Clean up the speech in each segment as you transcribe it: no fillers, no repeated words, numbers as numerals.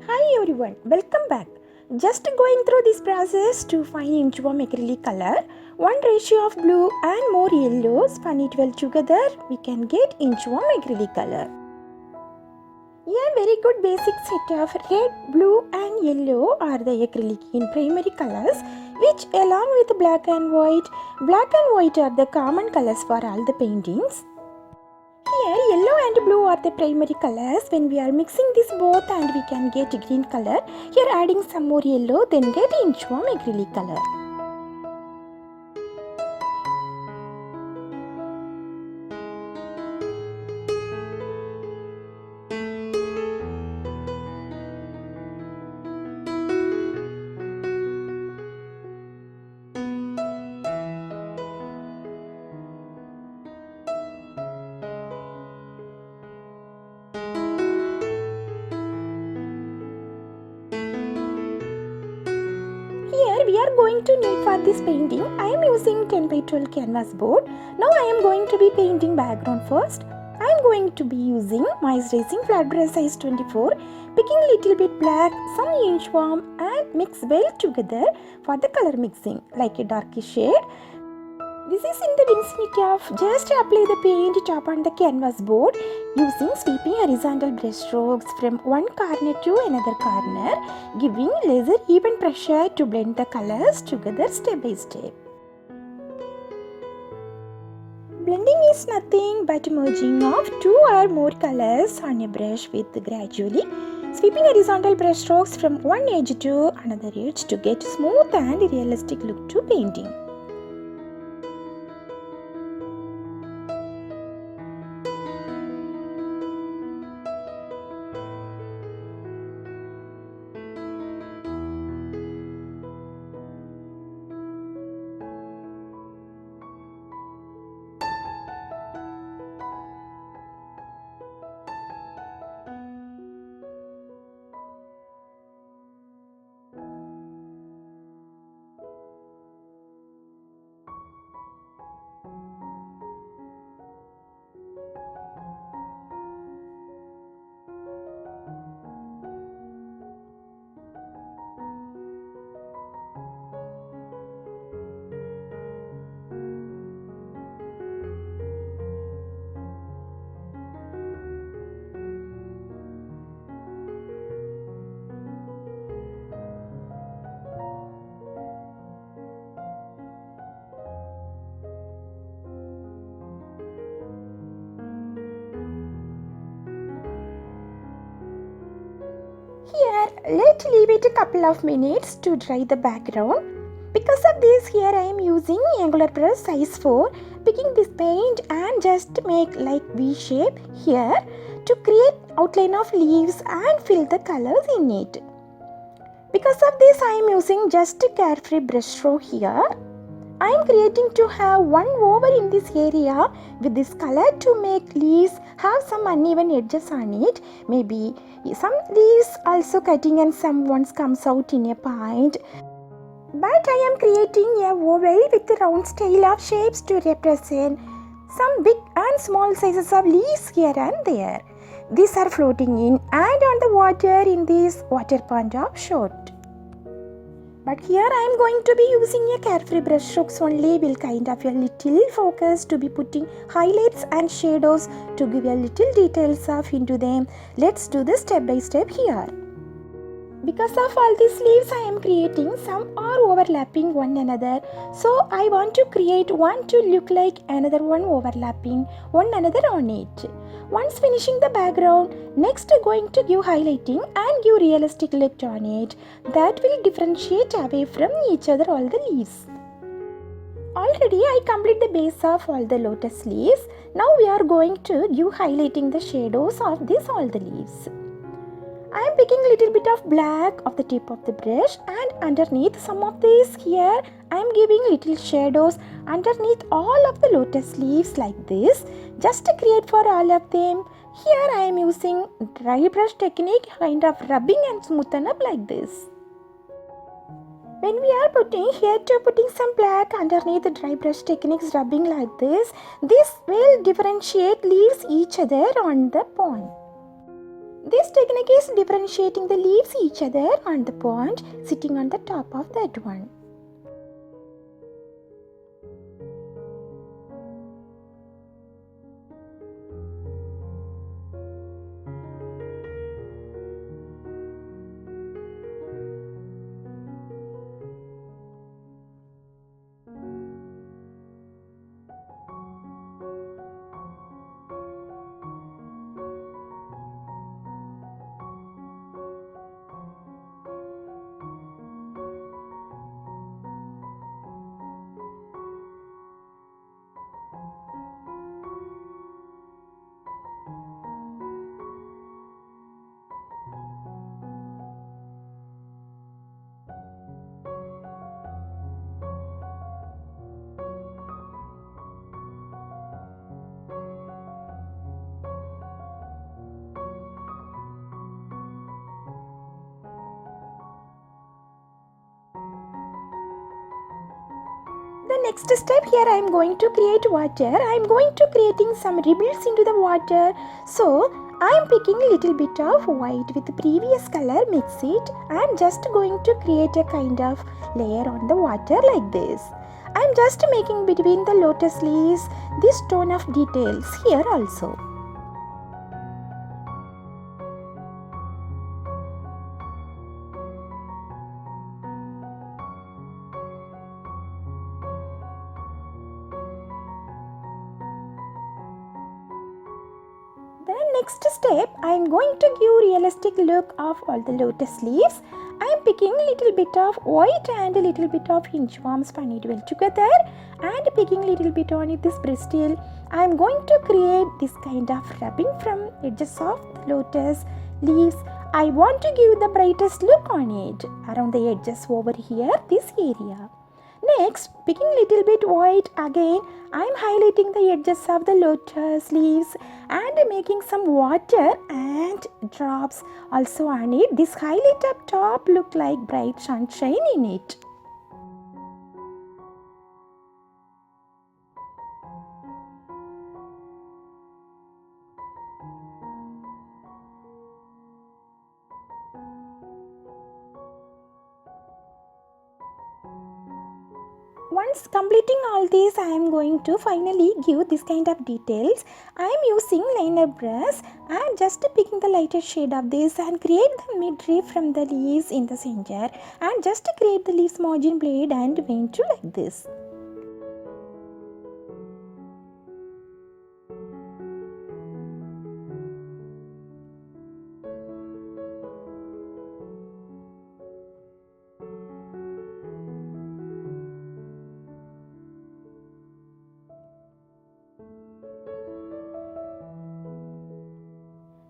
Hi everyone, welcome back. Just going through this process to find Inchworm Acrylic color. One ratio of blue and more yellow, spun it well together, we can get Inchworm Acrylic color. A very good basic set of red, blue and yellow are the acrylic in primary colors, which along with black and white are the common colors for all the paintings. Here yellow and blue are the primary colors. When we are mixing this both and we can get green color. Here adding some more yellow, then get Inchworm Acrylic color. Here we are going to need for this painting. I am using 10 by 12 canvas board. Now I am going to be painting background first. I am going to be using moisturizing flat brush size 24, picking little bit black, some inchworm and mix well together for the color mixing like a darkish shade. This is in the vicinity of just apply the paint top on the canvas board using sweeping horizontal brush strokes from one corner to another corner, giving laser even pressure to blend the colors together step by step. Blending is nothing but merging of two or more colors on a brush with gradually sweeping horizontal brush strokes from one edge to another edge to get smooth and realistic look to painting. Here, let's leave it a couple of minutes to dry the background. Because of this, here I am using angular brush size 4, picking this paint and just make like V shape here to create outline of leaves and fill the colors in it. Because of this, I am using just a carefree brush stroke here. I am creating to have one over in this area with this color to make leaves have some uneven edges on it. Maybe some leaves also cutting and some ones comes out in a point. But I am creating a oval with a round style of shapes to represent some big and small sizes of leaves here and there. These are floating in and on the water in this water pond of short. But here I am going to be using a carefree brush strokes only, will kind of a little focus to be putting highlights and shadows to give a little details of into them. Let's do this step by step here. Because of all these leaves I am creating, some are overlapping one another. So I want to create one to look like another one overlapping one another on it. Once finishing the background, next going to give highlighting and give realistic look on it. That will differentiate away from each other all the leaves. Already I complete the base of all the lotus leaves. Now we are going to give highlighting the shadows of this all the leaves. I am picking a little bit of black of the tip of the brush and underneath some of these here I am giving little shadows underneath all of the lotus leaves like this just to create for all of them. Here I am using dry brush technique, kind of rubbing and smoothen up like this. When we are putting some black underneath the dry brush techniques rubbing like this will differentiate leaves each other on the pond. This technique is differentiating the leaves each other on the pond, sitting on the top of that one. The next step here, I am going to create water. I am going to creating some ripples into the water. So I am picking a little bit of white with the previous color, mix it. I am just going to create a kind of layer on the water like this. I am just making between the lotus leaves this tone of details here also. The next step, I am going to give realistic look of all the lotus leaves. I am picking a little bit of white and a little bit of inchworm spun well together and picking a little bit on it, this bristle. I am going to create this kind of rubbing from edges of the lotus leaves. I want to give the brightest look on it around the edges over here, this area. Next, picking a little bit white again, I am highlighting the edges of the lotus leaves and making some water and drops also on it. This highlight up top look like bright sunshine in it. Once completing all these, I am going to finally give this kind of details. I am using liner brush and just picking the lighter shade of this and create the midrib from the leaves in the center and just create the leaves margin blade and vein to like this.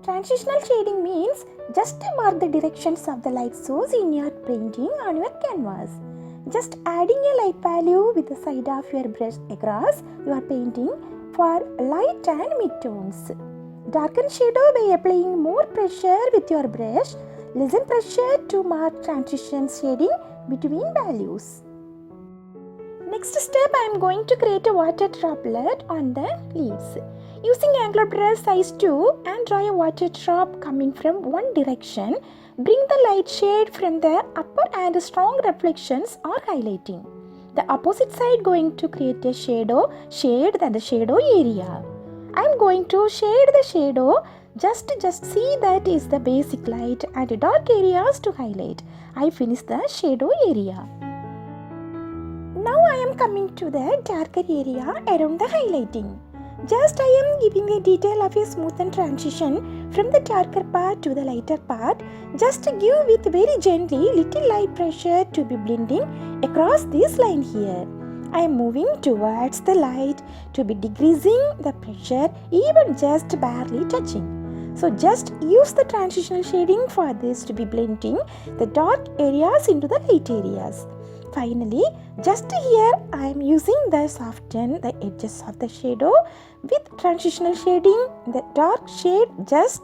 Transitional shading means just mark the directions of the light source in your painting on your canvas. Just adding a light value with the side of your brush across your painting for light and mid-tones. Darken shadow by applying more pressure with your brush. Less pressure to mark transition shading between values. Next step, I am going to create a water droplet on the leaves. Using angular brush size 2 and draw a water drop coming from one direction. Bring the light shade from the upper and strong reflections or highlighting. The opposite side going to create a shade than the shadow area. I am going to shade the shadow. Just see that is the basic light and dark areas to highlight. I finish the shadow area. Now I am coming to the darker area around the highlighting. Just I am giving a detail of a smoothened transition from the darker part to the lighter part. Just give with very gently little light pressure to be blending across this line here. I am moving towards the light to be decreasing the pressure, even just barely touching. So just use the transitional shading for this to be blending the dark areas into the light areas. Finally, just here I am using the soften the edges of the shadow with transitional shading. The dark shade just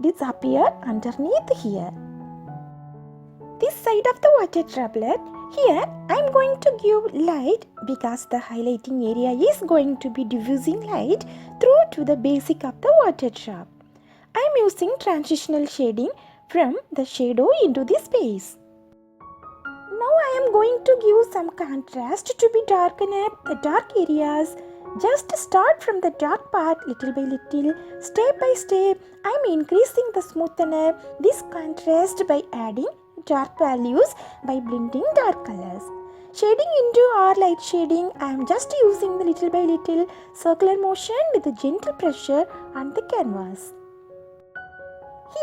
disappear underneath here. This side of the water droplet, here I am going to give light because the highlighting area is going to be diffusing light through to the basic of the water drop. I am using transitional shading from the shadow into the space. Now I am going to give some contrast to be darken up the dark areas. Just start from the dark part little by little, step by step. I am increasing the smoothen this contrast by adding dark values by blending dark colors. Shading into or light shading, I am just using the little by little circular motion with a gentle pressure on the canvas.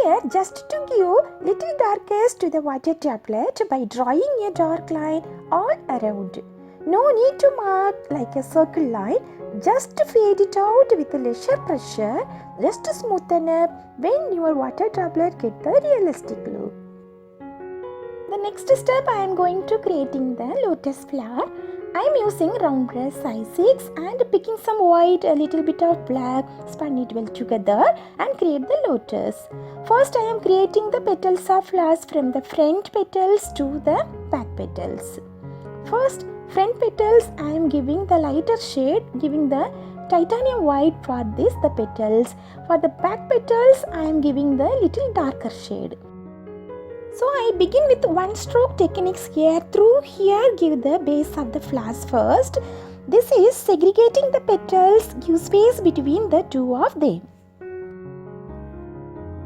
Here, just to give little darkness to the water droplet by drawing a dark line all around. No need to mark like a circle line, just fade it out with a lesser pressure, just smoothen up when your water droplet get the realistic look. The next step I am going to creating the lotus flower. I am using round brush size 6 and picking some white, a little bit of black, spun it well together and create the lotus. First I am creating the petals of flowers from the front petals to the back petals. First front petals I am giving the lighter shade, giving the titanium white for this the petals. For the back petals I am giving the little darker shade. So I begin with one stroke techniques here. Through here give the base of the flowers first. This is segregating the petals, give space between the two of them.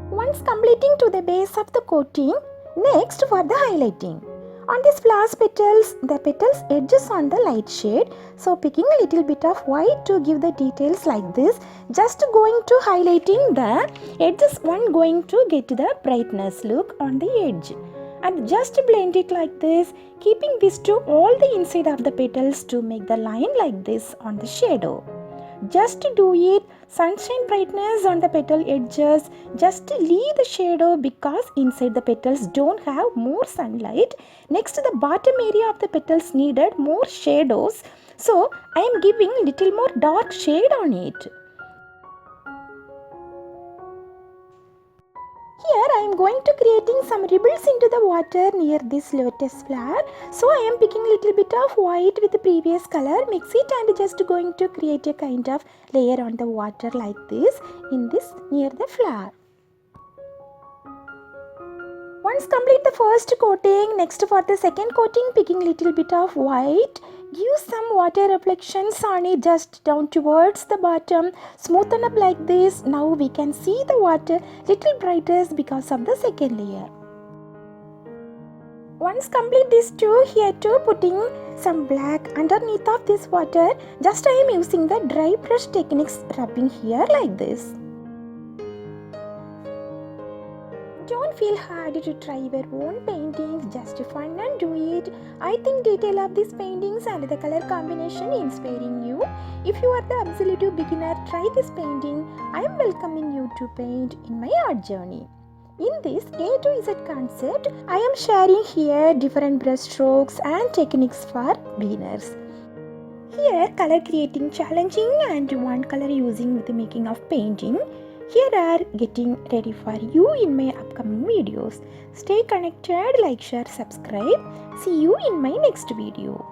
Once completing to the base of the coating, next for the highlighting. On this flower's petals, the petals edges on the light shade. So picking a little bit of white to give the details like this. Just going to highlighting the edges, one going to get the brightness look on the edge. And just blend it like this, keeping this to all the inside of the petals to make the line like this on the shadow. Just do it, sunshine brightness on the petal edges, just leave the shadow because inside the petals don't have more sunlight. Next the bottom area of the petals needed more shadows, so I am giving little more dark shade on it. Here I am going to creating some ripples into the water near this lotus flower. So I am picking little bit of white with the previous color, mix it and just going to create a kind of layer on the water like this in this near the flower. Once complete the first coating, next for the second coating picking little bit of white. Give some water reflections on it just down towards the bottom. Smoothen up like this. Now we can see the water little brighter because of the second layer. Once complete this too, here too putting some black underneath of this water. Just I am using the dry brush techniques rubbing here like this. Don't feel hard to try your own paintings, just fun and do it. I think detail of these paintings and the color combination inspiring you. If you are the absolute beginner, try this painting. I am welcoming you to paint in my art journey. In this A to Z concept, I am sharing here different brush strokes and techniques for beginners. Here color creating challenging and one color using with the making of painting. Here are getting ready for you in my upcoming videos. Stay connected, like, share, subscribe. See you in my next video.